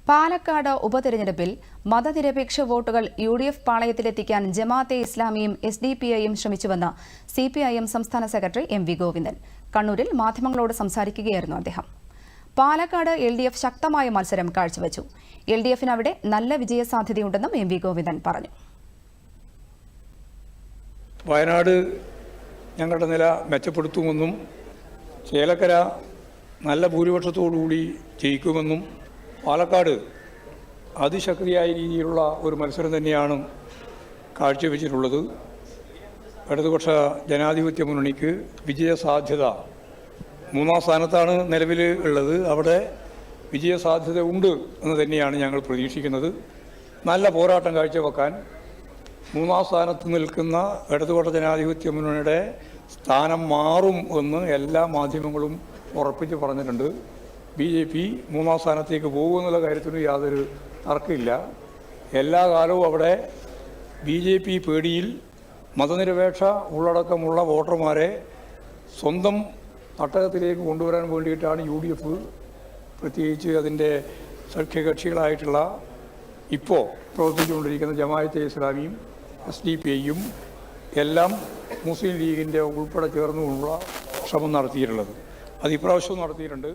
പാലക്കാട് ഉപതെരഞ്ഞെടുപ്പിൽ മതനിരപേക്ഷ വോട്ടുകൾ UDF പാളയത്തിലെത്തിക്കാൻ ജമാഅത്തെ ഇസ്ലാമിയും SDPIയും ശ്രമിച്ചുവെന്ന് CPIM സംസ്ഥാന സെക്രട്ടറി MV ഗോവിന്ദൻ കണ്ണൂരിൽ മാധ്യമങ്ങളോട് സംസാരിക്കുകയായിരുന്നു അദ്ദേഹം. പാലക്കാട് LDF ശക്തമായ മത്സരം കാഴ്ചവെച്ചു. LDFന് അവിടെ നല്ല വിജയസാധ്യതയുണ്ടെന്നും MV ഗോവിന്ദൻ പറഞ്ഞു. വയനാട് ഞങ്ങളുടെ നില മെച്ചപ്പെടുത്തുമെന്നും ചേലക്കര നല്ല ഭൂരിപക്ഷത്തോടുകൂടി ജയിക്കുമെന്നും പാലക്കാട് അതിശക്തിയായ രീതിയിലുള്ള ഒരു മത്സരം തന്നെയാണ് കാഴ്ചവെച്ചിട്ടുള്ളത്. ഇടതുപക്ഷ ജനാധിപത്യ മുന്നണിക്ക് വിജയസാധ്യത 3-ാം സ്ഥാനത്താണ് നിലവിൽ ഉള്ളത്. അവിടെ വിജയസാധ്യത ഉണ്ട് എന്ന് തന്നെയാണ് ഞങ്ങൾ പ്രതീക്ഷിക്കുന്നത്. നല്ല പോരാട്ടം കാഴ്ചവെക്കാൻ 3-ാം സ്ഥാനത്ത് നിൽക്കുന്ന ഇടതുപക്ഷ ജനാധിപത്യ മുന്നണിയുടെ സ്ഥാനം മാറും എന്ന് എല്ലാ മാധ്യമങ്ങളും ഉറപ്പിച്ച് പറഞ്ഞിട്ടുണ്ട്. BJP 3-ാം സ്ഥാനത്തേക്ക് പോകുമെന്നുള്ള കാര്യത്തിന് യാതൊരു തർക്കമില്ല. എല്ലാ കാലവും അവിടെ BJP പേടിയിൽ മതനിരപേക്ഷ ഉള്ളടക്കമുള്ള വോട്ടർമാരെ സ്വന്തം തട്ടകത്തിലേക്ക് കൊണ്ടുവരാൻ വേണ്ടിയിട്ടാണ് UDF, പ്രത്യേകിച്ച് അതിൻ്റെ സഖ്യകക്ഷികളായിട്ടുള്ള ഇപ്പോൾ പ്രവർത്തിച്ചുകൊണ്ടിരിക്കുന്ന ജമാഅത്തെ ഇസ്ലാമിയും SDPIയും എല്ലാം മുസ്ലിം ലീഗിൻ്റെ ഉൾപ്പെടെ ചേർന്നുകൊണ്ടുള്ള ശ്രമം നടത്തിയിട്ടുള്ളത്. അത് ഇപ്രാവശ്യവും നടത്തിയിട്ടുണ്ട്.